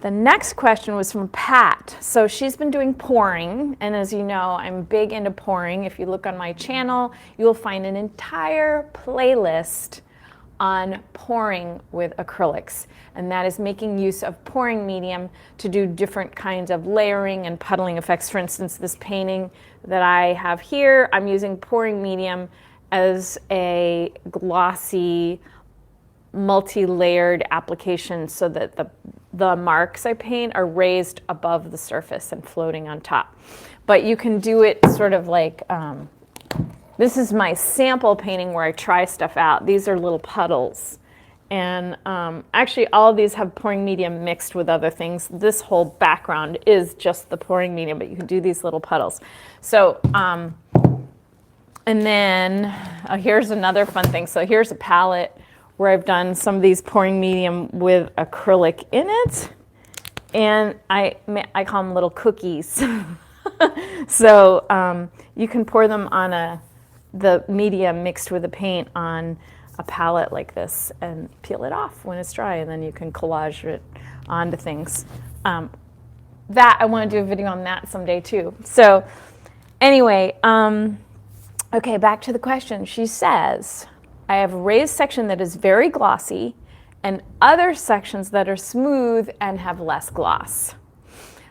The next question was from Pat. So she's been doing pouring, and as you know, I'm big into pouring. If you look on my channel, you'll find an entire playlist on pouring with acrylics, and that is making use of pouring medium to do different kinds of layering and puddling effects. For instance, this painting that I have here, I'm using pouring medium as a glossy, multi-layered application so that the marks I paint are raised above the surface and floating on top. But you can do it sort of like, this is my sample painting where I try stuff out. These are little puddles. And actually all of these have pouring medium mixed with other things. This whole background is just the pouring medium, but you can do these little puddles. So, and then here's another fun thing. So here's a palette where I've done some of these pouring medium with acrylic in it. And I call them little cookies. So you can pour them on the medium mixed with the paint on a palette like this and peel it off when it's dry, and then you can collage it onto things. That I want to do a video on that someday too. So anyway, okay, back to the question. She says, I have a raised section that is very glossy and other sections that are smooth and have less gloss.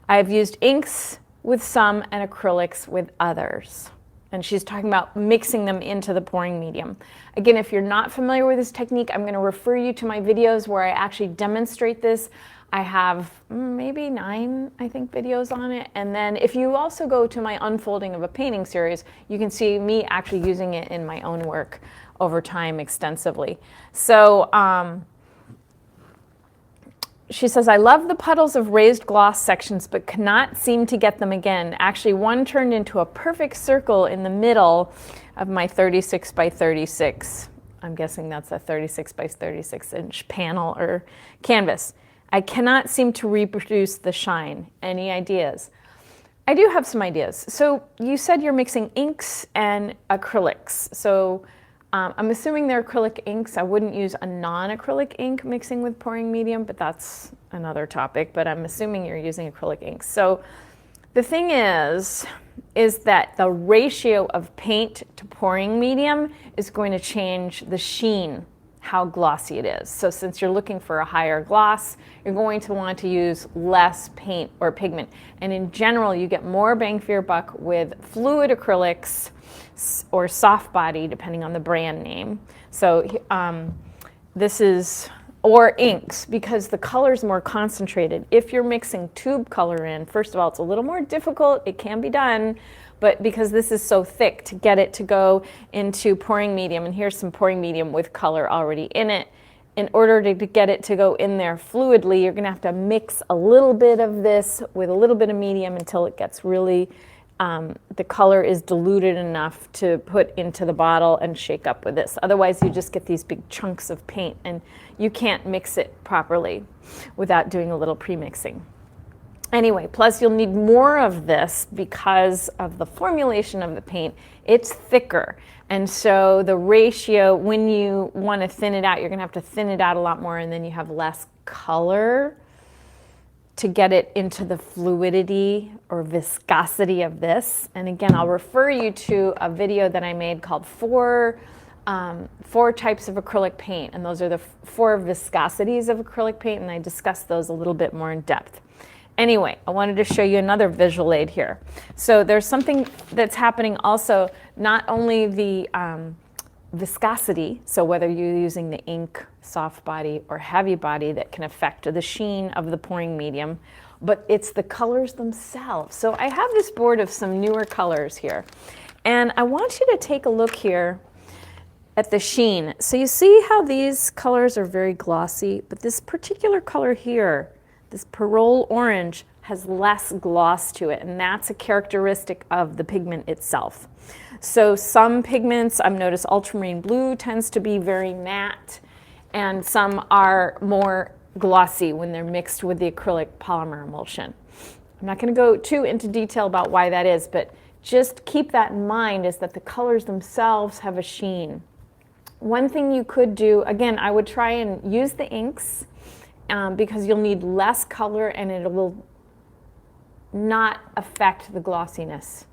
I have used inks with some and acrylics with others. And she's talking about mixing them into the pouring medium. Again, if you're not familiar with this technique, I'm going to refer you to my videos where I actually demonstrate this. I have maybe 9, I think, videos on it. And then if you also go to my Unfolding of a Painting series, you can see me actually using it in my own work over time extensively. So she says, I love the puddles of raised gloss sections, but cannot seem to get them again. Actually, one turned into a perfect circle in the middle of my 36 by 36. I'm guessing that's a 36 by 36 inch panel or canvas. I cannot seem to reproduce the shine. Any ideas? I do have some ideas. So you said you're mixing inks and acrylics. So I'm assuming they're acrylic inks. I wouldn't use a non-acrylic ink mixing with pouring medium, but that's another topic. But I'm assuming you're using acrylic inks. So the thing is that the ratio of paint to pouring medium is going to change the sheen, how glossy it is. So since you're looking for a higher gloss, you're going to want to use less paint or pigment. And in general, you get more bang for your buck with fluid acrylics or soft body, depending on the brand name. So this is, or inks, because the color is more concentrated. If you're mixing tube color in, first of all, it's a little more difficult. It can be done, but because this is so thick, to get it to go into pouring medium, and here's some pouring medium with color already in it, in order to get it to go in there fluidly, you're gonna have to mix a little bit of this with a little bit of medium until it gets really, the color is diluted enough to put into the bottle and shake up with this. Otherwise, you just get these big chunks of paint, and you can't mix it properly without doing a little pre-mixing. Anyway, plus you'll need more of this because of the formulation of the paint. It's thicker, and so the ratio, when you want to thin it out, you're going to have to thin it out a lot more, and then you have less color to get it into the fluidity or viscosity of this. And again, I'll refer you to a video that I made called four types of acrylic paint, and those are the 4 viscosities of acrylic paint, and I discussed those a little bit more in depth. Anyway, I wanted to show you another visual aid here. So there's something that's happening also, not only the viscosity, so whether you're using the ink, soft body, or heavy body that can affect the sheen of the pouring medium, but it's the colors themselves. So I have this board of some newer colors here, and I want you to take a look here at the sheen. So you see how these colors are very glossy, but this particular color here, this Perol orange, has less gloss to it, and that's a characteristic of the pigment itself. So some pigments, I've noticed ultramarine blue tends to be very matte, and some are more glossy when they're mixed with the acrylic polymer emulsion. I'm not going to go too into detail about why that is, but just keep that in mind, is that the colors themselves have a sheen. One thing you could do, again, I would try and use the inks because you'll need less color and it will not affect the glossiness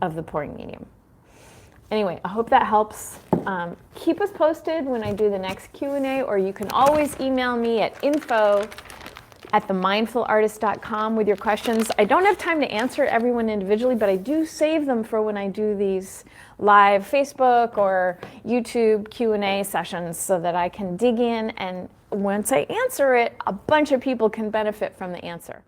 of the pouring medium. Anyway, I hope that helps. Keep us posted when I do the next Q&A, or you can always email me at info@themindfulartist.com with your questions. I don't have time to answer everyone individually, but I do save them for when I do these live Facebook or YouTube Q&A sessions so that I can dig in, and once I answer it, a bunch of people can benefit from the answer.